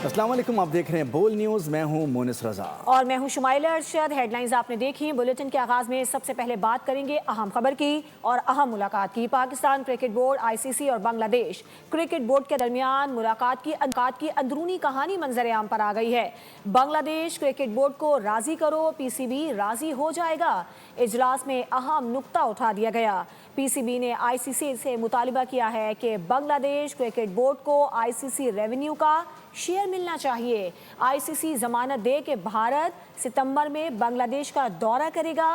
अस्सलाम वालेकुम, आप देख रहे हैं बोल न्यूज़। मैं हूं मोनिस रजा और मैं हूं शुमाइला अरशद। हेडलाइंस आपने देखी। बुलेटिन के आगाज में सबसे पहले बात करेंगे अहम खबर की और अहम मुलाकात की। पाकिस्तान क्रिकेट बोर्ड, आईसीसी और बांग्लादेश क्रिकेट बोर्ड के दरमियान मुलाकात की अंदरूनी कहानी मंजर आम पर आ गई है। बांग्लादेश क्रिकेट बोर्ड को राजी करो, पीसीबी राजी हो जाएगा। इजलास में अहम नुक्ता उठा दिया गया। पीसीबी ने आईसीसी से मुतालिबा किया है कि बांग्लादेश क्रिकेट बोर्ड को आईसीसी रेवेन्यू का शेयर मिलना चाहिए। आईसीसी जमानत दे कि भारत सितंबर में बांग्लादेश का दौरा करेगा।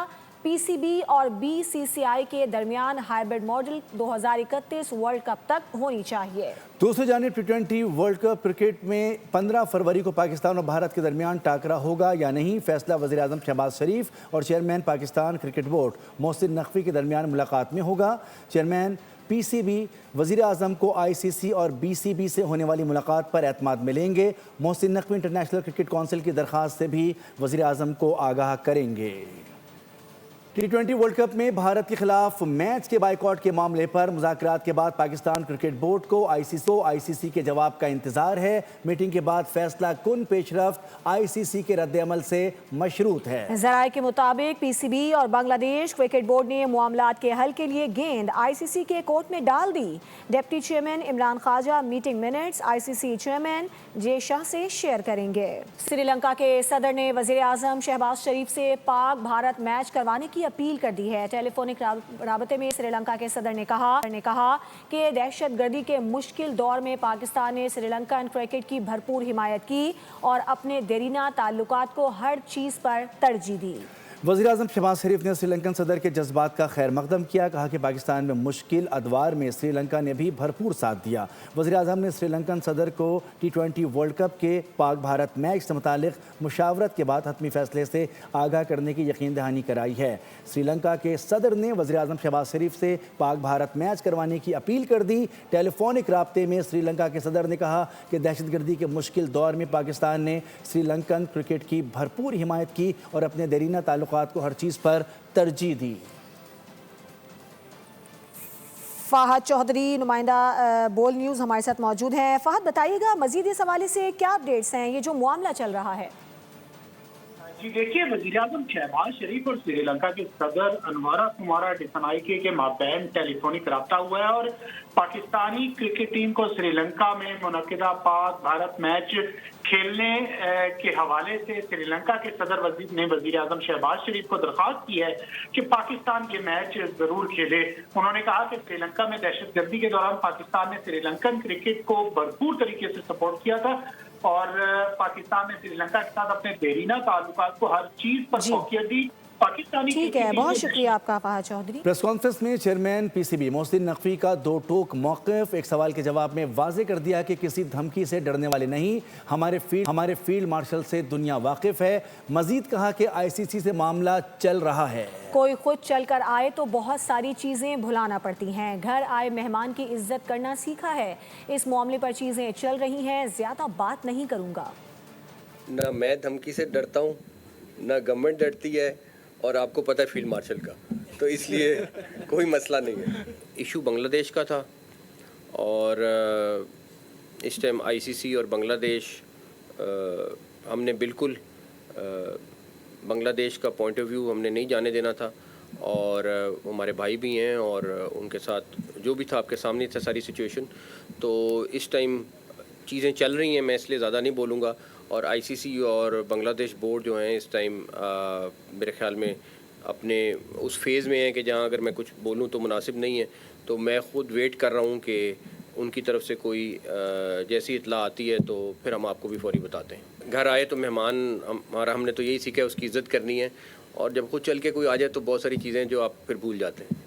पीसीबी और बीसीसीआई के दरमियान हाइब्रिड मॉडल 2031 वर्ल्ड कप तक होनी चाहिए। दूसरी जानिब टी20 वर्ल्ड कप क्रिकेट में 15 फरवरी को पाकिस्तान और भारत के दरमियान टाकरा होगा या नहीं, फैसला वज़ीर आज़म शहबाज शरीफ और chairman Pakistan cricket board Mohsin Naqvi के दरमियान मुलाकात में होगा। चेयरमैन पीसीबी वज़ीर आज़म को आईसीसी और बीसीबी से होने वाली मुलाकात पर एतमाद मिलेंगे। Mohsin Naqvi international cricket council की दरख्वास्त से भी वज़ीर आज़म को आगाह करेंगे। टी20 वर्ल्ड कप में भारत के खिलाफ मैच के बाइकआउट के मामले पर मुज़ाकरात के बाद पाकिस्तान क्रिकेट बोर्ड को आईसीसी के जवाब का इंतजार है। मीटिंग के बाद फैसला कुन पेशरफ्त आईसीसी के रद्द-ए-अमल से मशरूत है। ज़राए के मुताबिक पीसीबी और बांग्लादेश क्रिकेट बोर्ड ने मामलात के हल के लिए गेंद आईसीसी के कोर्ट में डाल दी। Deputy chairman Imran Khawaja meeting minutes ICC chairman J Shah से शेयर करेंगे। श्रीलंका के सदर ने वज़ीर आज़म शहबाज शरीफ से पाक भारत मैच करवाने की अपील कर दी है। टेलीफोनिक राबते में श्रीलंका के सदर ने कहा कि दहशतगर्दी के मुश्किल दौर में पाकिस्तान ने श्रीलंकन क्रिकेट की भरपूर हिमायत की और अपने देरीना ताल्लुकात को हर चीज़ पर तरजीह दी। वज़ीर आज़म शहबाज शरीफ ने श्रीलंकन सदर के जज्बात का खैर मकदम किया। कहा कि पाकिस्तान में मुश्किल अदवार में श्रीलंका ने भी भरपूर साथ दिया। वज़ीर आज़म ने श्रीलंकन सदर को टी20 वर्ल्ड कप के पाक भारत मैच से मुतालिक मुशावरत के बाद हतमी फैसले से आगाह करने की यकीन दहानी कराई है। श्रीलंका के सदर ने वज़ीर आज़म शहबाज शरीफ से पाक भारत मैच करवाने की अपील कर दी। टेलीफोनिक राब्ते में श्रीलंका के सदर ने कहा कि दहशतगर्दी के मुश्किल दौर में पाकिस्तान ने श्रीलंकन क्रिकेट की भरपूर हिमायत की और अपने देरीना ताल्लुकात को हर चीज पर तरजीह दी। फहद चौधरी नुमाइंदा बोल न्यूज़ हमारे साथ मौजूद हैं। फहद, बताइएगा मजीद इस हवाले से क्या अपडेट्स हैं, ये जो मामला चल रहा है। जी देखिए, वज़ीर आज़म शहबाज शरीफ और श्रीलंका के सदर अनवरा कुमारा डिसनाइके के माबैन टेलीफोनिक रब्ता हुआ है और पाकिस्तानी क्रिकेट टीम को श्रीलंका में मुनक्किदा पाक भारत मैच खेलने के हवाले से श्रीलंका के सदर ने वज़ीर आज़म शहबाज शरीफ को दरख्वास्त की है कि पाकिस्तान ये मैच जरूर खेले। उन्होंने कहा कि श्रीलंका में दहशतगर्दी के दौरान पाकिस्तान ने श्रीलंकन क्रिकेट को भरपूर तरीके से सपोर्ट किया था और पाकिस्तान ने श्रीलंका के साथ अपने देरीना ताल्लुकात को हर चीज पर फोकियत दी। पाकिस्तानी ठीक है, बहुत शुक्रिया आपका फहद चौधरी। प्रेस कॉन्फ्रेंस में चेयरमैन पीसीबी मोहसिन नकवी का दो टोक मौक़िफ़। एक सवाल के जवाब में वाज़ेह कर दिया कि किसी धमकी से डरने वाले नहीं, हमारे फील्ड मार्शल से दुनिया वाकिफ़ है। मजीद कहा कि आईसीसी से मामला चल रहा है। कोई खुद चल कर आए तो बहुत सारी चीज़ें भुलाना पड़ती हैं। घर आए मेहमान की इज्जत करना सीखा है। इस मामले पर चीज़ें चल रही हैं, ज़्यादा बात नहीं करूँगा। ना मैं धमकी से डरता हूँ, ना गवर्नमेंट डरती है और आपको पता है फील्ड मार्शल का, तो इसलिए कोई मसला नहीं है। इशू बांग्लादेश का था और इस टाइम आईसीसी और बांग्लादेश हमने बिल्कुल बांग्लादेश का पॉइंट ऑफ व्यू हमने नहीं जाने देना था और हमारे भाई भी हैं और उनके साथ जो भी था आपके सामने था सारी सिचुएशन। तो इस टाइम चीज़ें चल रही हैं, मैं इसलिए ज़्यादा नहीं बोलूँगा। और आईसीसी और बांग्लादेश बोर्ड जो हैं इस टाइम मेरे ख्याल में अपने उस फेज़ में है कि जहां अगर मैं कुछ बोलूं तो मुनासिब नहीं है। तो मैं ख़ुद वेट कर रहा हूं कि उनकी तरफ से कोई जैसी इत्तला आती है तो फिर हम आपको भी फौरी बताते हैं। घर आए तो मेहमान हमारा, हमने तो यही सीखा है उसकी इज़्ज़त करनी है और जब खुद चल के कोई आ जाए तो बहुत सारी चीज़ें जो आप फिर भूल जाते हैं।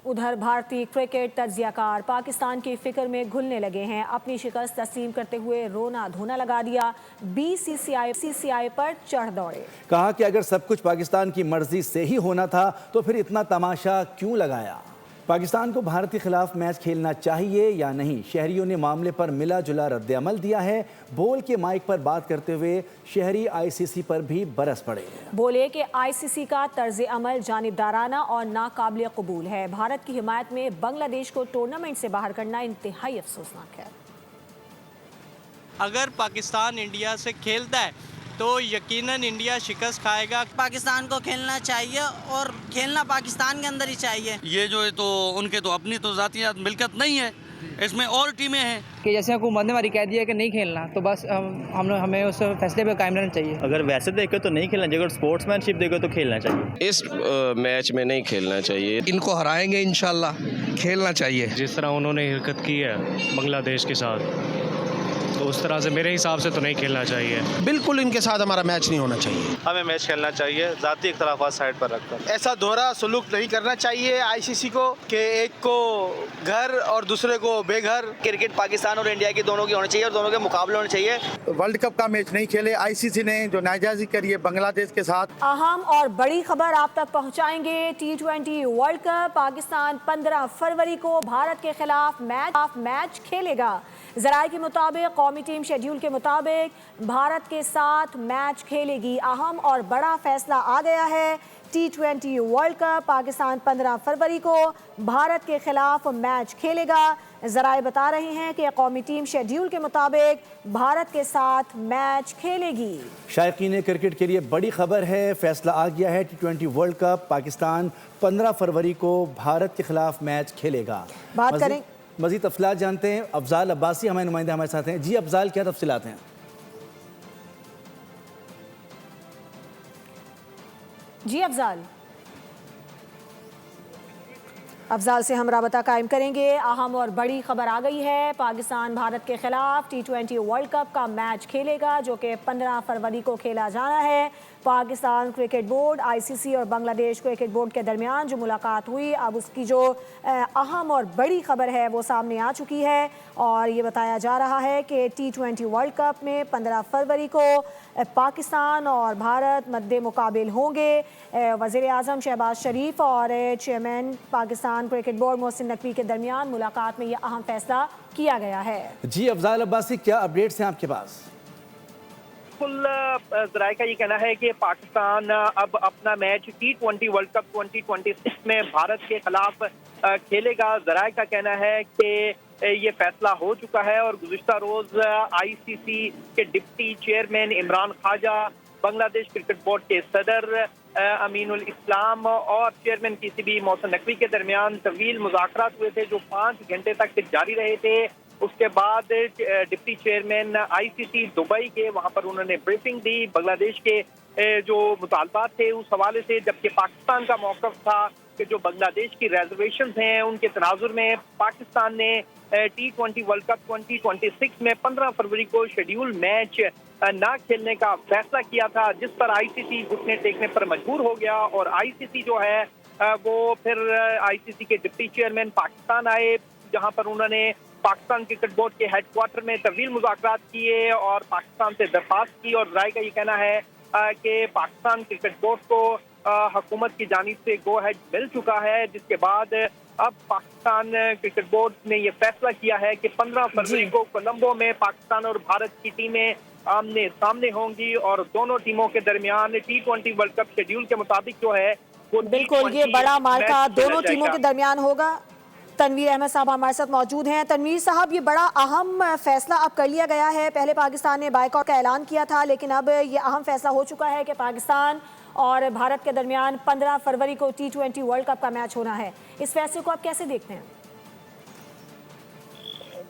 उधर भारतीय क्रिकेट तज्जियाकार पाकिस्तान की फिक्र में घुलने लगे हैं। अपनी शिकस्त तस्लीम करते हुए रोना धोना लगा दिया। बीसीसीआई पर चढ़ दौड़े। कहा कि अगर सब कुछ पाकिस्तान की मर्जी से ही होना था तो फिर इतना तमाशा क्यों लगाया। पाकिस्तान को भारत के खिलाफ मैच खेलना चाहिए या नहीं, शहरियों ने मामले पर मिला जुला रद्द-ए-अमल दिया है। बोल के माइक पर बात करते हुए शहरी आईसीसी पर भी बरस पड़े। बोले कि आईसीसी का तर्ज-ए-अमल जानिबदाराना और नाकाबिल कबूल है। भारत की हिमायत में बांग्लादेश को टूर्नामेंट से बाहर करना इंतहाई अफसोसनाक है। अगर पाकिस्तान इंडिया से खेलता है तो यकीनन इंडिया शिकस्त खाएगा। पाकिस्तान को खेलना चाहिए और खेलना पाकिस्तान के अंदर ही चाहिए। ये जो है तो उनके तो अपनी तो ज़ातियात मिल्कत नहीं है, इसमें और टीमें हैं कि जैसे हुकूमत ने हमारी कह दिया कि नहीं खेलना, तो बस हमें उस फैसले पे कायम रहना चाहिए। अगर वैसे देखे तो नहीं खेलना चाहिए, अगर स्पोर्ट्समैनशिप देखे तो खेलना चाहिए। इस मैच में नहीं खेलना चाहिए। इनको हराएंगे इंशाल्लाह, खेलना चाहिए। जिस तरह उन्होंने हरकत की है बांग्लादेश के साथ, तो उस तरह से मेरे हिसाब से तो नहीं खेलना चाहिए। बिल्कुल इनके साथ हमारा मैच नहीं होना चाहिए। हमें मैच खेलना चाहिए ज़ाती इख्तलाफात साइड पर रखकर। ऐसा दोहरा सलूक नहीं करना चाहिए आईसीसी को कि एक को घर और दूसरे को बेघर। क्रिकेट पाकिस्तान और इंडिया की दोनों की होनी चाहिए और दोनों के मुकाबले होने चाहिए। वर्ल्ड कप का मैच नहीं खेले आईसीसी ने, जो नाजायजी करी है बांग्लादेश के साथ। अहम और बड़ी खबर आप तक पहुंचाएंगे। T20 वर्ल्ड कप पाकिस्तान 15 फरवरी को भारत के खिलाफ मैच खेलेगा। ज़राए के मुताबिक कौमी टीम शेड्यूल के मुताबिक भारत के साथ मैच खेलेगी। अहम और बड़ा फैसला आ गया है। T20 वर्ल्ड कप पाकिस्तान 15 फरवरी को भारत के खिलाफ मैच खेलेगा। ज़राए बता रहे हैं कि कौमी टीम शेड्यूल के मुताबिक भारत के साथ मैच खेलेगी। शायकीन क्रिकेट के लिए बड़ी खबर है, फैसला आ गया है। T20 वर्ल्ड कप पाकिस्तान 15 फरवरी को भारत के खिलाफ मैच खेलेगा। बात करें मज़ीद तफसीलात जानते हैं। अफजाल अब्बासी हमारे नुमाइंदे हमारे साथ हैं। जी अफजाल, क्या तफसीलात हैं? जी अफजाल से हम राबता कायम करेंगे। अहम और बड़ी खबर आ गई है। पाकिस्तान भारत के खिलाफ T20 वर्ल्ड कप का मैच खेलेगा, जो कि 15 फरवरी को खेला जाना है। पाकिस्तान क्रिकेट बोर्ड, आईसीसी और बांग्लादेश क्रिकेट बोर्ड के दरमियान जो मुलाकात हुई, अब उसकी जो अहम और बड़ी खबर है वो सामने आ चुकी है। और ये बताया जा रहा है कि T20 वर्ल्ड कप में 15 फरवरी को पाकिस्तान और भारत मद्दे मुकाबिल होंगे। वज़ीर आज़म शहबाज शरीफ और chairman Pakistan cricket board Mohsin Naqvi के दरमियान मुलाकात में यह अहम फैसला किया गया है। जी अफजाल अब्बासी, क्या अपडेट्स हैं आपके पास? बिल्कुल, ज़राए का ये कहना है कि पाकिस्तान अब अपना मैच T20 वर्ल्ड कप 2026 में भारत के खिलाफ खेलेगा। ज़राए का कहना है कि ये फैसला हो चुका है और गुज़िश्ता रोज़ आईसीसी के deputy chairman Imran Khawaja, Bangladesh cricket board के सदर अमीनुल इस्लाम और चेयरमैन पीसीबी मोहसिन नकवी के दरमियान तवील मुज़ाकरात हुए थे, जो 5 घंटे तक जारी रहे थे। उसके बाद डिप्टी चेयरमैन आईसीसी दुबई के वहां पर उन्होंने ब्रीफिंग दी बांग्लादेश के जो मुतालबात थे उस हवाले से, जबकि पाकिस्तान का मौक़िफ़ था कि जो बांग्लादेश की रिजर्वेशन हैं उनके तनाजुर में पाकिस्तान ने T20 वर्ल्ड कप 2026 में 15 फरवरी को शेड्यूल मैच ना खेलने का फैसला किया था, जिस पर आईसीसी घुटने टेकने पर मजबूर हो गया। और आईसीसी जो है वो फिर आईसीसी के डिप्टी चेयरमैन पाकिस्तान आए, जहां पर उन्होंने पाकिस्तान क्रिकेट बोर्ड के हेडक्वार्टर में तवील मुज़ाकरात किए और पाकिस्तान से दरख्वास्त की। और ज़राए का ये कहना है कि पाकिस्तान क्रिकेट बोर्ड को हुकूमत की जानिब से गो हेड मिल चुका है, जिसके बाद अब पाकिस्तान क्रिकेट बोर्ड ने ये फैसला किया है कि 15 फरवरी को कोलंबो में पाकिस्तान और भारत की टीमें आमने सामने होंगी और दोनों टीमों के दरमियान T20 वर्ल्ड कप शेड्यूल के मुताबिक जो है वो बिल्कुल ये बड़ा मार्का दोनों टीमों के दरमियान होगा। तनवीर अहमद साहब हमारे साथ मौजूद हैं। तनवीर साहब, ये बड़ा अहम फैसला अब कर लिया गया है। पहले पाकिस्तान ने बायकॉट का ऐलान किया था, लेकिन अब ये अहम फैसला हो चुका है कि पाकिस्तान और भारत के दरमियान 15 फरवरी को T20 वर्ल्ड कप का मैच होना है। इस फैसले को आप कैसे देखते हैं?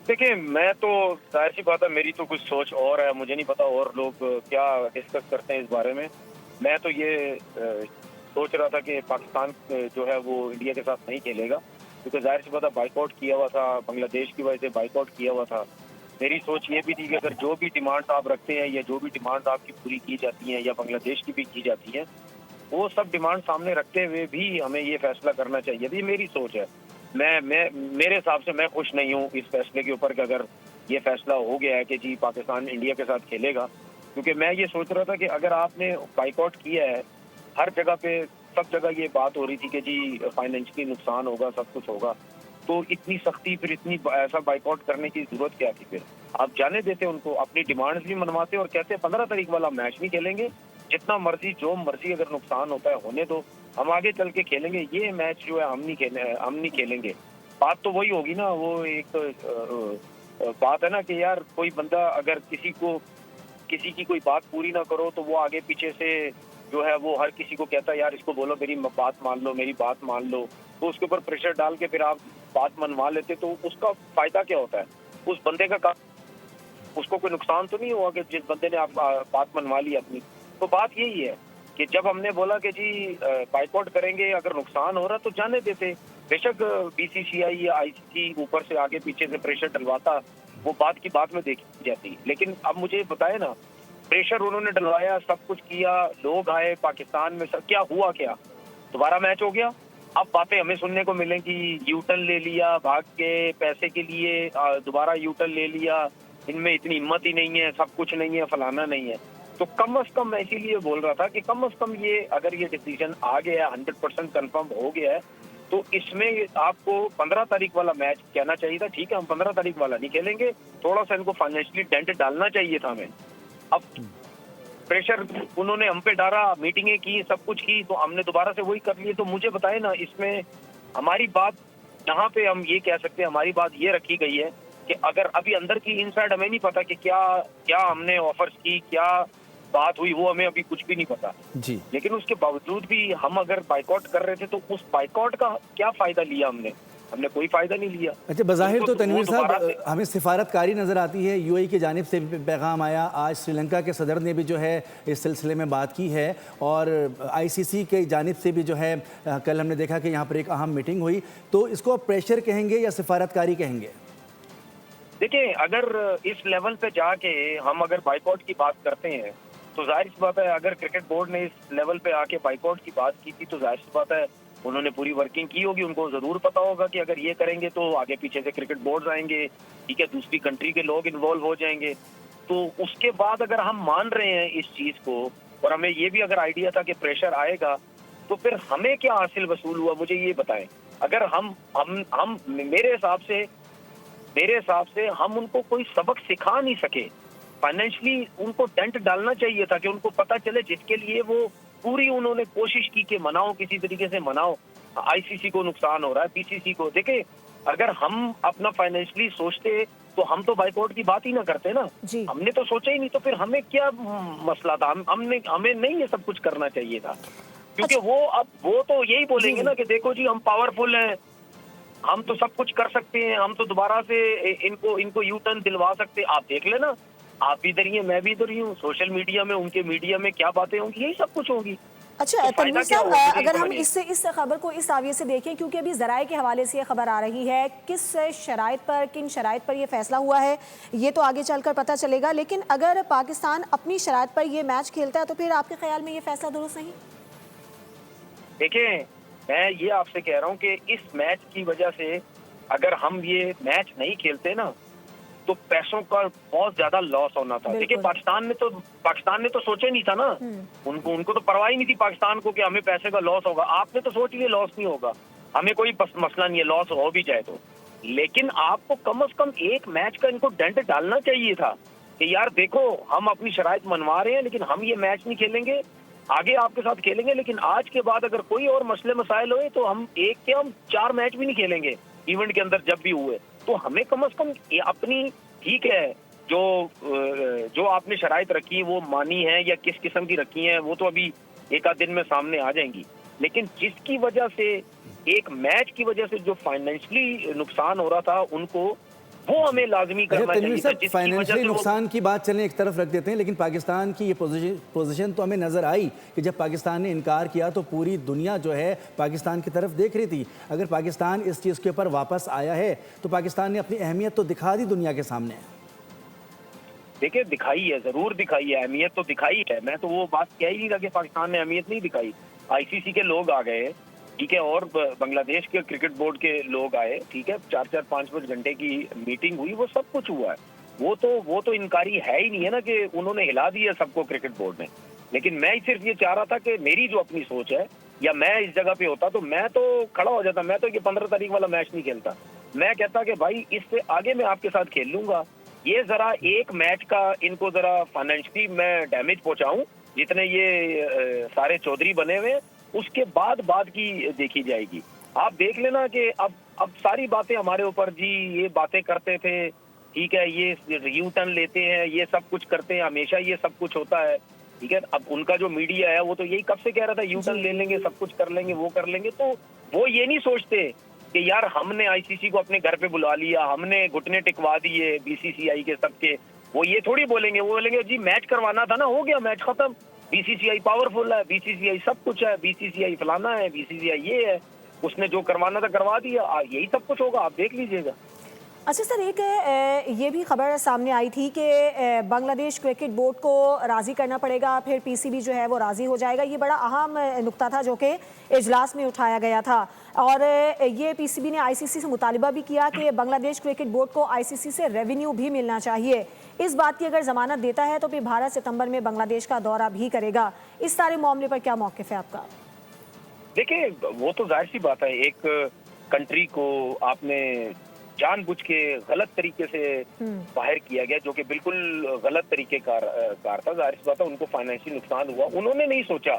देखिए, मैं तो जाहिर सी बात है मेरी तो कुछ सोच और है, मुझे नहीं पता और लोग क्या डिस्कस करते हैं इस बारे में। मैं तो ये सोच रहा था कि पाकिस्तान जो है वो इंडिया के साथ नहीं खेलेगा, क्योंकि जाहिर सी बात है बाइकआउट किया हुआ था, बांग्लादेश की वजह से बाइकआउट किया हुआ था। मेरी सोच ये भी थी कि अगर जो भी डिमांड्स आप रखते हैं या जो भी डिमांड्स आपकी पूरी की जाती हैं या बांग्लादेश की भी की जाती हैं, वो सब डिमांड सामने रखते हुए भी हमें ये फैसला करना चाहिए। ये मेरी सोच है। मेरे हिसाब से मैं खुश नहीं हूँ इस फैसले के ऊपर कि अगर ये फैसला हो गया है कि जी पाकिस्तान इंडिया के साथ खेलेगा, क्योंकि मैं ये सोच रहा था कि अगर आपने बाइकआउट किया है, हर जगह पे सब जगह ये बात हो रही थी कि जी फाइनेंशियली नुकसान होगा, सब कुछ होगा, तो इतनी सख्ती फिर इतनी ऐसा बाइकआउट करने की जरूरत क्या थी? फिर आप जाने देते उनको, अपनी डिमांड्स भी मनवाते और कहते 15 तारीख वाला मैच नहीं खेलेंगे, जितना मर्जी जो मर्जी अगर नुकसान होता है होने दो, हम आगे चल के खेलेंगे, ये मैच जो है हम नहीं खेलेंगे। बात तो वही होगी ना, वो एक बात है ना कि यार कोई बंदा अगर किसी की कोई बात पूरी ना करो तो वो आगे पीछे से जो है वो हर किसी को कहता है यार इसको बोलो मेरी बात मान लो, मेरी बात मान लो, तो उसके ऊपर प्रेशर डाल के फिर आप बात मनवा लेते तो उसका फायदा क्या होता है? उस बंदे का उसको कोई नुकसान तो नहीं हुआ कि जिस बंदे ने आप बात मनवा ली अपनी। तो बात यही है कि जब हमने बोला कि जी बाइकआउट करेंगे, अगर नुकसान हो रहा तो जाने देते। बेशक बीसीसीआई या आईसीसी ऊपर से आगे पीछे से प्रेशर डलवाता, वो बात की बात में देखी जाती। लेकिन अब मुझे बताए ना, प्रेशर उन्होंने डलवाया, सब कुछ किया, लोग आए पाकिस्तान में, सब क्या हुआ, क्या दोबारा मैच हो गया? अब बातें हमें सुनने को मिलेंगी, यूटर्न ले लिया भाग के पैसे के लिए, दोबारा यूटर्न ले लिया, इनमें इतनी हिम्मत ही नहीं है, सब कुछ नहीं है, फलाना नहीं है। तो कम से कम मैं इसीलिए बोल रहा था कि कम से कम ये अगर ये डिसीजन आ गया 100% कंफर्म हो गया है तो इसमें आपको 15 तारीख वाला मैच कहना चाहिए था। ठीक है, हम 15 तारीख वाला नहीं खेलेंगे, थोड़ा सा इनको फाइनेंशियली डेंट डालना चाहिए था हमें। अब प्रेशर उन्होंने हम पे डाला, मीटिंगें की, सब कुछ की, तो हमने दोबारा से वही कर लिए। तो मुझे बताए ना, इसमें हमारी बात यहाँ पे हम ये कह सकते हैं, हमारी बात ये रखी गई है कि अगर अभी अंदर की इनसाइड हमें नहीं पता कि क्या हमने ऑफर्स की, क्या बात हुई, वो हमें अभी कुछ भी नहीं पता जी। लेकिन उसके बावजूद भी हम अगर बाइकआउट कर रहे थे तो उस बाइकआउट का क्या फायदा लिया हमने कोई फायदा नहीं लिया। अच्छा, बज़ाहिर तो तनवीर साहब हमें सिफारतकारी नज़र आती है, यूएई की जानिब से भी पैगाम आया, आज श्रीलंका के सदर ने भी जो है इस सिलसिले में बात की है, और आईसीसी के जानिब से भी जो है कल हमने देखा कि यहाँ पर एक अहम मीटिंग हुई। तो इसको आप प्रेशर कहेंगे या सिफारतकारी कहेंगे? देखिए, अगर इस लेवल पे जाके हम अगर बाइकआउट की बात करते हैं तो जाहिर सी बात है, अगर क्रिकेट बोर्ड ने इस लेवल पे आके बाइकआउट की बात की थी तो जाहिर सी बात है उन्होंने पूरी वर्किंग की होगी। उनको जरूर पता होगा कि अगर ये करेंगे तो आगे पीछे से क्रिकेट बोर्ड आएंगे, ठीक है, दूसरी कंट्री के लोग इन्वॉल्व हो जाएंगे। तो उसके बाद अगर हम मान रहे हैं इस चीज को और हमें ये भी अगर आइडिया था कि प्रेशर आएगा, तो फिर हमें क्या हासिल वसूल हुआ, मुझे ये बताएं। अगर हम मेरे हिसाब से हम उनको कोई सबक सिखा नहीं सके। फाइनेंशियली उनको डेंट डालना चाहिए था कि उनको पता चले, जिसके लिए वो पूरी उन्होंने कोशिश की कि मनाओ, किसी तरीके से मनाओ। आईसीसी को नुकसान हो रहा है, बीसीसी को। देखे, अगर हम अपना फाइनेंशियली सोचते तो हम तो बाइकआउट की बात ही ना करते ना। हमने तो सोचा ही नहीं, तो फिर हमें क्या मसला था? हमें नहीं ये सब कुछ करना चाहिए था, क्योंकि वो तो यही बोलेंगे ना कि देखो जी हम पावरफुल हैं, हम तो सब कुछ कर सकते हैं, हम तो दोबारा से इनको यू टर्न दिलवा सकते हैं। आप देख लेना, आप भी इधर ही हैं, मैं भी इधर ही हूँ, सोशल मीडिया में, उनके मीडिया में क्या बातें होंगी, यही सब कुछ होगी। अच्छा तनवीर साहब, अगर हम इस खबर को इस जाविये से देखें, क्योंकि अभी ज़राए के हवाले से ये खबर आ रही है, किन शराइत पर ये फैसला हुआ है ये तो आगे चलकर पता चलेगा, लेकिन अगर पाकिस्तान अपनी शराइत पर ये मैच खेलता है तो फिर आपके ख्याल में ये फैसला दुरुस्त नहीं? देखिए, मैं ये आपसे कह रहा हूँ कि इस मैच की वजह से अगर हम ये मैच नहीं खेलते ना तो पैसों का बहुत ज्यादा लॉस होना था। देखिए, पाकिस्तान ने तो सोचा नहीं था ना, उनको तो परवाह ही नहीं थी पाकिस्तान को कि हमें पैसे का लॉस होगा। आपने तो सोच लिया लॉस नहीं होगा, हमें कोई मसला नहीं है, लॉस हो भी जाए तो। लेकिन आपको कम से कम एक मैच का इनको डेंट डालना चाहिए था कि यार देखो, हम अपनी शराइत मनवा रहे हैं लेकिन हम ये मैच नहीं खेलेंगे, आगे आपके साथ खेलेंगे, लेकिन आज के बाद अगर कोई और मसले मसाइल हुए तो हम 4 मैच भी नहीं खेलेंगे इवेंट के अंदर जब भी हुए। तो हमें कम से कम अपनी, ठीक है, जो आपने शराइत रखी वो मानी है या किस किस्म की रखी है वो तो अभी एक आध दिन में सामने आ जाएंगी, लेकिन जिसकी वजह से, एक मैच की वजह से जो फाइनेंशियली नुकसान हो रहा था उनको, वो हमें लाजमी करना चाहिए। फाइनेंशियली नुकसान की बात चलें एक तरफ रख देते हैं, लेकिन पाकिस्तान की ये पोजीशन तो हमें नज़र आई कि जब पाकिस्तान ने इनकार किया तो पूरी दुनिया जो है पाकिस्तान की तरफ देख रही थी। अगर पाकिस्तान इस चीज़ के ऊपर वापस आया है तो पाकिस्तान ने अपनी अहमियत तो दिखा दी दुनिया के सामने। देखिए, दिखाई है, जरूर दिखाई है, अहमियत तो दिखाई है। मैं तो वो बात कह ही नहीं रहा कि पाकिस्तान ने अहमियत नहीं दिखाई। आईसीसी के लोग आ गए, ठीक है, और बांग्लादेश के क्रिकेट बोर्ड के लोग आए, ठीक है, 4-4, 5-5 घंटे की मीटिंग हुई, वो सब कुछ हुआ है। वो तो इनकारी है ही नहीं है ना कि उन्होंने हिला दिया सबको क्रिकेट बोर्ड ने। लेकिन मैं सिर्फ ये चाह रहा था कि मेरी जो अपनी सोच है, या मैं इस जगह पे होता तो मैं तो खड़ा हो जाता, मैं तो ये 15 तारीख वाला मैच नहीं खेलता। मैं कहता कि भाई इससे आगे मैं आपके साथ खेल लूंगा, ये जरा एक मैच का इनको जरा फाइनेंशियली मैं डैमेज पहुंचाऊं, जितने ये सारे चौधरी बने हुए, उसके बाद की देखी जाएगी। आप देख लेना कि अब सारी बातें हमारे ऊपर, जी ये बातें करते थे, ठीक है, ये यू टर्न लेते हैं, ये सब कुछ करते हैं, हमेशा ये सब कुछ होता है, ठीक है। अब उनका जो मीडिया है वो तो यही कब से कह रहा था यू टर्न ले लेंगे, सब कुछ कर लेंगे, वो कर लेंगे। तो वो ये नहीं सोचते कि यार हमने आईसीसी को अपने घर पे बुला लिया, हमने घुटने टिकवा दिए बीसीसीआई के सबके। वो ये थोड़ी बोलेंगे, वो बोलेंगे जी मैच करवाना था ना, हो गया मैच खत्म, बीसीसीआई पावरफुल है, बीसीसीआई सब कुछ है, बीसीसीआई फलाना है, बीसीसीआई ये है, उसने जो करवाना था करवा दिया। यही सब कुछ होगा, आप देख लीजिएगा। अच्छा सर, एक ये भी खबर सामने आई थी कि बांग्लादेश क्रिकेट बोर्ड को राज़ी करना पड़ेगा, फिर पीसीबी जो है वो राज़ी हो जाएगा। ये बड़ा अहम नुक्ता था जो कि इजलास में उठाया गया था, और ये पीसीबी ने आईसीसी से मुतालिबा भी किया कि बांग्लादेश क्रिकेट बोर्ड को आईसीसी से रेवेन्यू भी मिलना चाहिए। इस बात की अगर जमानत देता है तो फिर भारत सितंबर में बांग्लादेश का दौरा भी करेगा। इस सारे मामले पर क्या मौक़िफ़ है आपका? देखिए, वो तो जाहिर सी बात है, एक कंट्री को आपने जानबूझ के गलत तरीके से बाहर किया गया, जो कि बिल्कुल गलत तरीके कार था। जाहिर सी बात है उनको फाइनेंशियल नुकसान हुआ। उन्होंने नहीं सोचा,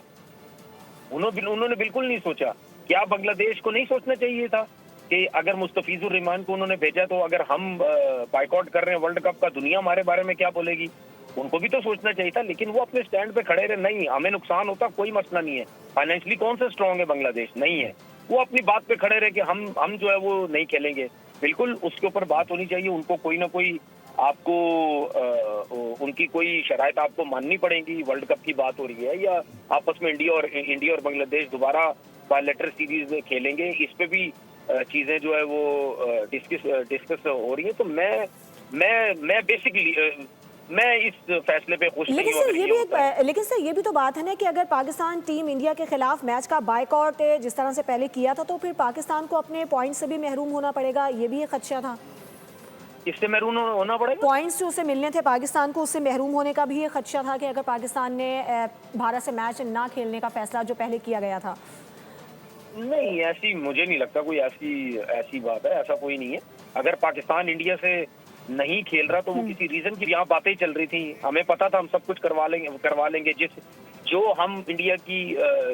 उन्होंने बिल्कुल नहीं सोचा। क्या बांग्लादेश को नहीं सोचना चाहिए था कि अगर मुस्तफिजुर रहमान को उन्होंने भेजा तो अगर हम बाइकआउट कर रहे हैं वर्ल्ड कप का, दुनिया हमारे बारे में क्या बोलेगी? उनको भी तो सोचना चाहिए था। लेकिन वो अपने स्टैंड पे खड़े रहे, नहीं हमें नुकसान होता कोई मसला नहीं है, फाइनेंशियली कौन सा स्ट्रांग है बांग्लादेश, नहीं है। वो अपनी बात पे खड़े रहे कि हम जो है वो नहीं खेलेंगे। बिल्कुल उसके ऊपर बात होनी चाहिए। उनको कोई ना कोई आपको उनकी कोई शराइत आपको माननी पड़ेगी। वर्ल्ड कप की बात हो रही है, या आपस में इंडिया और बांग्लादेश दोबारा बायलैटरल सीरीज खेलेंगे, इस पे भी चीजें जो है वो डिस्कस हो रही है। तो मैं बेसिकली मैं इस फैसले पे खुश नहीं हूं। लेकिन सर ये भी तो बात है ना कि अगर पाकिस्तान टीम इंडिया के खिलाफ मैच का बायकॉट जिस तरह से पहले किया था, तो फिर पाकिस्तान को अपने पॉइंट से भी महरूम होना पड़ेगा। ये भी एक खदशा था। इससे महरूम होना पड़ेगा, पॉइंट्स जो उसे मिलने थे पाकिस्तान को, उससे महरूम होने का भी एक खदशा था कि अगर पाकिस्तान ने भारत से मैच ना खेलने का फैसला जो पहले किया गया था। नहीं, ऐसी मुझे नहीं लगता कोई ऐसी बात है, ऐसा कोई नहीं है। अगर पाकिस्तान इंडिया से नहीं खेल रहा तो वो किसी रीजन की, यहाँ बातें चल रही थी, हमें पता था हम सब कुछ करवा लेंगे। जो हम इंडिया की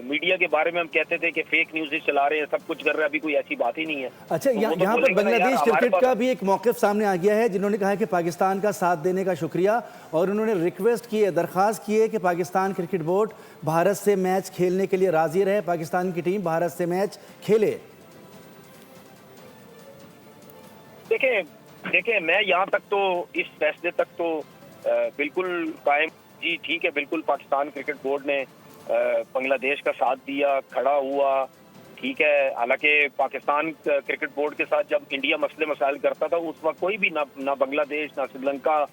मीडिया के बारे में हम कहते थे कि फेक न्यूज़ चला रहे हैं, सब कुछ कर रहे हैं, अभी कोई ऐसी बात ही नहीं है। अच्छा, यहाँ पर बांग्लादेश क्रिकेट का भी एक मौक़िफ़ सामने आ गया है, जिन्होंने कहा है कि पाकिस्तान का साथ देने का शुक्रिया, और उन्होंने रिक्वेस्ट की है, दरख्वास्त की है कि पाकिस्तान क्रिकेट बोर्ड भारत से मैच खेलने के लिए राज़ी रहे, पाकिस्तान की टीम भारत से मैच खेले। देखिए, मैं यहाँ तक तो इस फैसले तक तो बिल्कुल कायम, जी ठीक है, बिल्कुल पाकिस्तान क्रिकेट बोर्ड ने बांग्लादेश का साथ दिया, खड़ा हुआ, ठीक है। हालांकि पाकिस्तान क्रिकेट बोर्ड के साथ जब इंडिया मसले मसाइल करता था, उस वक्त कोई भी ना बांग्लादेश ना श्रीलंका,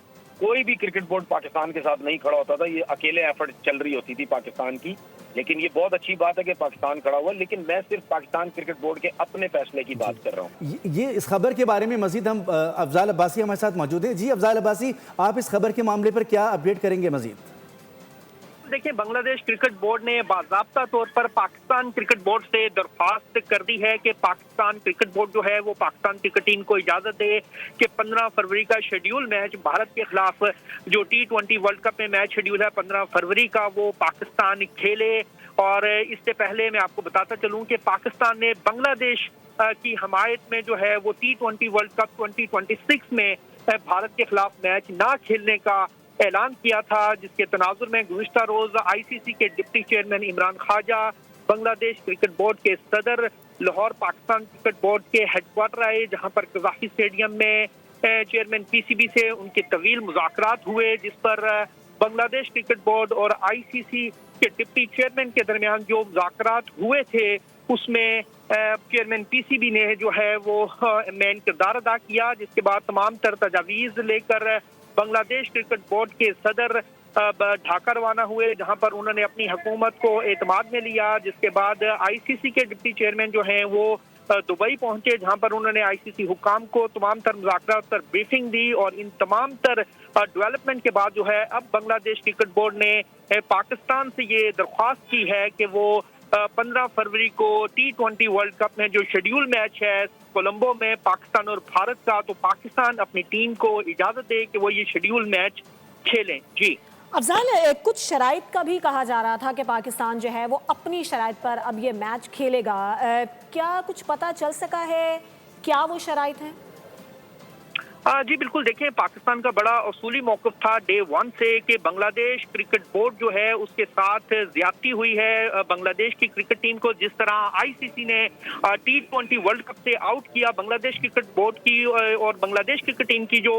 कोई भी क्रिकेट बोर्ड पाकिस्तान के साथ नहीं खड़ा होता था। ये अकेले एफर्ट चल रही होती थी पाकिस्तान की। लेकिन ये बहुत अच्छी बात है कि पाकिस्तान खड़ा हुआ, लेकिन मैं सिर्फ पाकिस्तान क्रिकेट बोर्ड के अपने फैसले की बात कर रहा हूँ। ये इस खबर के बारे में मजीद हम अफजाल अब्बासी हमारे साथ मौजूद हैं। जी अफजाल अब्बासी, आप इस खबर के मामले पर क्या अपडेट करेंगे मजीद? देखिए, बांग्लादेश क्रिकेट बोर्ड ने बाज़ाब्ता तौर पर पाकिस्तान क्रिकेट बोर्ड से दरख्वास्त कर दी है कि पाकिस्तान क्रिकेट बोर्ड जो है वो पाकिस्तान क्रिकेट टीम को इजाज़त दे कि 15 फरवरी का शेड्यूल मैच भारत के खिलाफ जो T20 वर्ल्ड कप में मैच शेड्यूल है 15 फरवरी का, वो पाकिस्तान खेले। और इससे पहले मैं आपको बताता चलूँ कि पाकिस्तान ने बांग्लादेश की हमायत में जो है वो T20 वर्ल्ड कप 2026 में भारत के खिलाफ मैच ना खेलने का ऐलान किया था, जिसके तनाजुर में गुज़िश्ता रोज आईसीसी के deputy chairman Imran Khawaja, Bangladesh cricket board के सदर लाहौर पाकिस्तान क्रिकेट बोर्ड के हेडक्वार्टर आए, जहां पर कज़ाफी स्टेडियम में चेयरमैन पीसीबी से उनके तवील मुज़ाकरात हुए, जिस पर बांग्लादेश क्रिकेट बोर्ड और आईसीसी के डिप्टी चेयरमैन के दरमियान जो मुज़ाकरात हुए थे उसमें चेयरमैन पीसीबी ने जो है वो मेन किरदार अदा किया, जिसके बाद तमाम तर तजावीज़ लेकर बांग्लादेश क्रिकेट बोर्ड के सदर ढाका रवाना हुए, जहां पर उन्होंने अपनी हुकूमत को एतमाद में लिया। जिसके बाद आईसीसी के डिप्टी चेयरमैन जो हैं वो दुबई पहुंचे, जहां पर उन्होंने आईसीसी हुकाम को तमाम तर मुज़ाकरात पर ब्रीफिंग दी। और इन तमाम तर डेवलपमेंट के बाद जो है अब बांग्लादेश क्रिकेट बोर्ड ने पाकिस्तान से ये दरख्वास्त की है कि वो 15 फरवरी को T20 वर्ल्ड कप में जो शेड्यूल मैच है कोलंबो में पाकिस्तान और भारत का, तो पाकिस्तान अपनी टीम को इजाजत दे कि वो ये शेड्यूल मैच खेलें। जी अफजाल, कुछ शराइत का भी कहा जा रहा था कि पाकिस्तान जो है वो अपनी शराइत पर अब ये मैच खेलेगा, क्या कुछ पता चल सका है, क्या वो शराइत हैं? जी बिल्कुल, देखें पाकिस्तान का बड़ा उसूली मौक़िफ़ था डे 1 से कि बांग्लादेश क्रिकेट बोर्ड जो है उसके साथ ज़्यादती हुई है। बांग्लादेश की क्रिकेट टीम को जिस तरह आईसीसी ने T20 वर्ल्ड कप से आउट किया, बांग्लादेश क्रिकेट बोर्ड की और बांग्लादेश क्रिकेट टीम की जो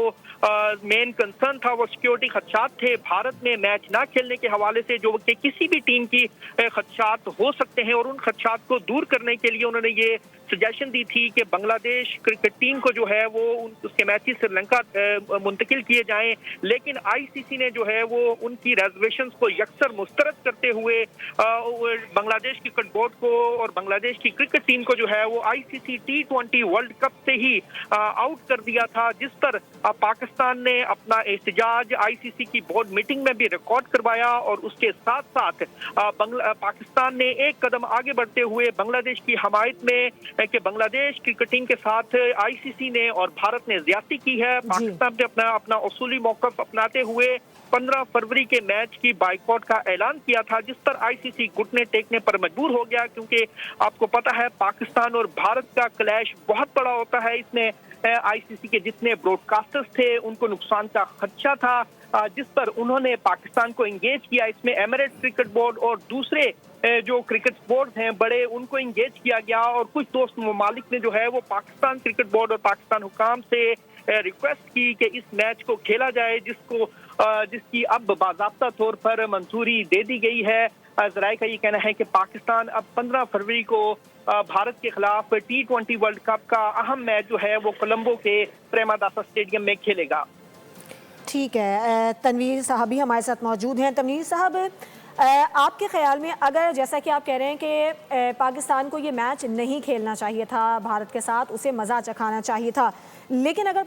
मेन कंसर्न था वो सिक्योरिटी खदशात थे। भारत में मैच ना खेलने के हवाले से जो कि किसी भी टीम की खदशात हो सकते हैं और उन खदशात को दूर करने के लिए उन्होंने ये सजेशन दी थी कि बांग्लादेश क्रिकेट टीम को जो है वो उसके मैचेस श्रीलंका मुंतकिल किए जाएं, लेकिन आईसीसी ने जो है वो उनकी रिजर्वेशंस को यकसर मुस्तरद करते हुए बांग्लादेश क्रिकेट बोर्ड को और बांग्लादेश की क्रिकेट टीम को जो है वो आईसीसी T20 वर्ल्ड कप से ही आउट कर दिया था, जिस पर पाकिस्तान ने अपना एहतजाज आईसीसी की बोर्ड मीटिंग में भी रिकॉर्ड करवाया और उसके साथ साथ पाकिस्तान ने एक कदम आगे बढ़ते हुए बांग्लादेश की हमायत में कि बांग्लादेश क्रिकेट टीम के साथ आईसीसी ने और भारत ने ज्यादती की है। पाकिस्तान ने अपना उसूली मौक़िफ़ अपनाते हुए 15 फरवरी के मैच की बाइकआउट का ऐलान किया था, जिस पर आईसीसी घुटने टेकने पर मजबूर हो गया, क्योंकि आपको पता है पाकिस्तान और भारत का क्लैश बहुत बड़ा होता है। इसमें आईसीसी के जितने ब्रॉडकास्टर्स थे उनको नुकसान का खदशा था, जिस पर उन्होंने पाकिस्तान को एंगेज किया। इसमें एमिरेट्स क्रिकेट बोर्ड और दूसरे जो क्रिकेट बोर्ड हैं बड़े, उनको एंगेज किया गया और कुछ दोस्त ममालिक ने जो है वो पाकिस्तान क्रिकेट बोर्ड और पाकिस्तान हुकाम से रिक्वेस्ट की कि इस मैच को खेला जाए, जिसकी अब बाज़ाब्ता तौर पर मंजूरी दे दी गई है। ज़राए का ये कहना है कि पाकिस्तान अब 15 फरवरी को भारत के खिलाफ T20 वर्ल्ड कप का अहम मैच जो है वो कोलंबो के प्रेमादासा स्टेडियम में खेलेगा। ठीक है, तनवीर साहब भी हमारे साथ मौजूद हैं। तनवीर साहब, आपके ख्याल में अगर जैसा कि आप कह रहे हैं कि पाकिस्तान को ये मैच नहीं खेलना चाहिए था भारत के साथ, उसे मज़ा चखाना चाहिए था, लेकिन अगर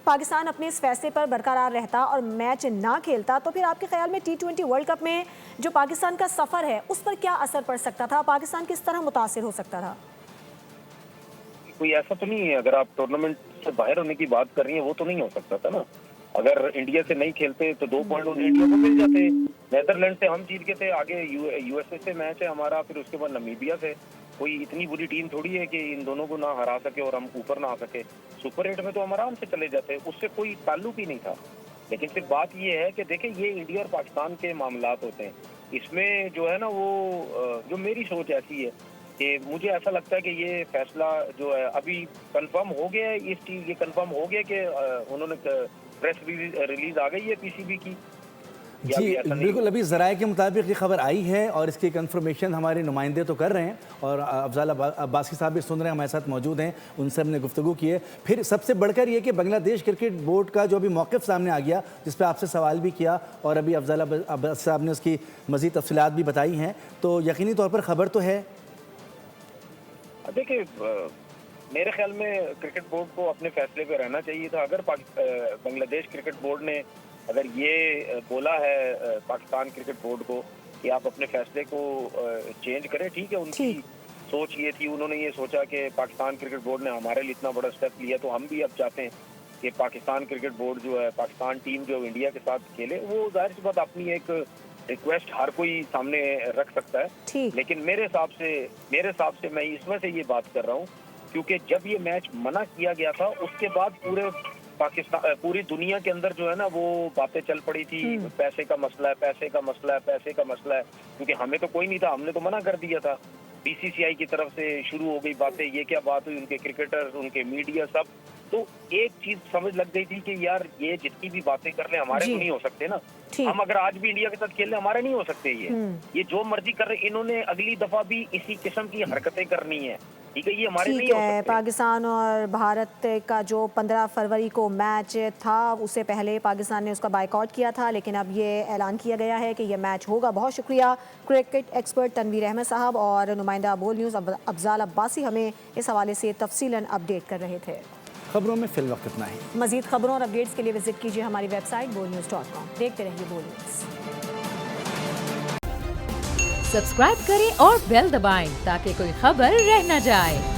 पाकिस्तान अपने इस फैसले पर बरकरार रहता और मैच ना खेलता, तो फिर आपके ख्याल में T20 वर्ल्ड कप में जो पाकिस्तान का सफ़र है उस पर क्या असर पड़ सकता था? पाकिस्तान किस तरह मुतासिर हो सकता था? कोई ऐसा तो नहीं है, अगर आप टूर्नामेंट से बाहर होने की बात कर रही हैं वो तो नहीं हो सकता था ना। अगर इंडिया से नहीं खेलते तो 2 पॉइंट इंडिया को मिल जाते। नेदरलैंड से हम जीत के थे, आगे यूएसए से मैच है हमारा, फिर उसके बाद नमीबिया से। कोई इतनी बुरी टीम थोड़ी है कि इन दोनों को ना हरा सके और हम ऊपर ना आ सके। सुपर 8 में तो हम आराम से चले जाते, उससे कोई ताल्लुक ही नहीं था। लेकिन सिर्फ बात ये है कि देखें, ये इंडिया और पाकिस्तान के मामलात होते हैं। इसमें जो है ना वो जो मेरी सोच ऐसी है कि मुझे ऐसा लगता है कि ये फैसला जो है अभी कंफर्म हो गया है। इस चीज ये कंफर्म हो गया कि उन्होंने प्रेस रिलीज आ गई है पीसीबी की। जी बिल्कुल, अभी ज़राए के मुताबिक ये खबर आई है और इसकी कंफर्मेशन हमारे नुमाइंदे तो कर रहे हैं और अफजाल अब्बासी साहब भी सुन रहे हैं, हमारे साथ मौजूद हैं, उनसे हमने गुफ्तगू की है। फिर सबसे बढ़कर ये कि बांग्लादेश क्रिकेट बोर्ड का जो अभी मौक़िफ़ सामने आ गया, जिस पर आपसे सवाल भी किया और अभी अफजाल अब्बासी साहब ने उसकी मज़ीद तफसीलात भी बताई हैं, तो यकीनी तौर पर खबर तो है। देखिए, मेरे ख्याल में क्रिकेट बोर्ड को अपने फैसले पे रहना चाहिए था। अगर बांग्लादेश क्रिकेट बोर्ड ने अगर ये बोला है पाकिस्तान क्रिकेट बोर्ड को कि आप अपने फैसले को चेंज करें, ठीक है, उनकी सोच ये थी, उन्होंने ये सोचा कि पाकिस्तान क्रिकेट बोर्ड ने हमारे लिए इतना बड़ा स्टेप लिया तो हम भी अब चाहते हैं कि पाकिस्तान क्रिकेट बोर्ड जो है, पाकिस्तान टीम जो इंडिया के साथ खेले। वो जाहिर सी बात अपनी एक रिक्वेस्ट हर कोई सामने रख सकता है, लेकिन मेरे हिसाब से मैं इसमें से ये बात कर रहा हूँ क्योंकि जब ये मैच मना किया गया था उसके बाद पूरी दुनिया के अंदर जो है ना वो बातें चल पड़ी थी, पैसे का मसला है, पैसे का मसला है, पैसे का मसला है, क्योंकि हमें तो कोई नहीं था, हमने तो मना कर दिया था। बीसीसीआई की तरफ से शुरू हो गई बातें, ये क्या बात हुई, उनके क्रिकेटर, उनके मीडिया सब, तो एक चीज समझ लग गई थी कि यार ये जितनी भी बातें कर ले हमारे तो नहीं हो सकते ना। हम अगर आज भी इंडिया के साथ खेल रहे हमारे नहीं हो सकते। ये जो मर्जी कर रहे, इन्होंने अगली दफा भी इसी किस्म की हरकतें करनी है, ठीक है, ये हमारे नहीं हो सकते। पाकिस्तान और भारत का जो 15 फरवरी को मैच था उससे पहले पाकिस्तान ने उसका बाइकआउट किया था, लेकिन अब ये ऐलान किया गया है कि ये मैच होगा। बहुत शुक्रिया क्रिकेट एक्सपर्ट तनवीर अहमद साहब और नुमाइंदा अबोल न्यूज़ अफजाल अब्बासी हमें इस हवाले से तफसीलन अपडेट कर रहे थे। खबरों में फिल वक्त इतना ही। मजीद खबरों और अपडेट्स के लिए विजिट कीजिए हमारी वेबसाइट bolnews.com। देखते रहिए बोल न्यूज़। सब्सक्राइब करें और बेल दबाएं ताकि कोई खबर रह न जाए।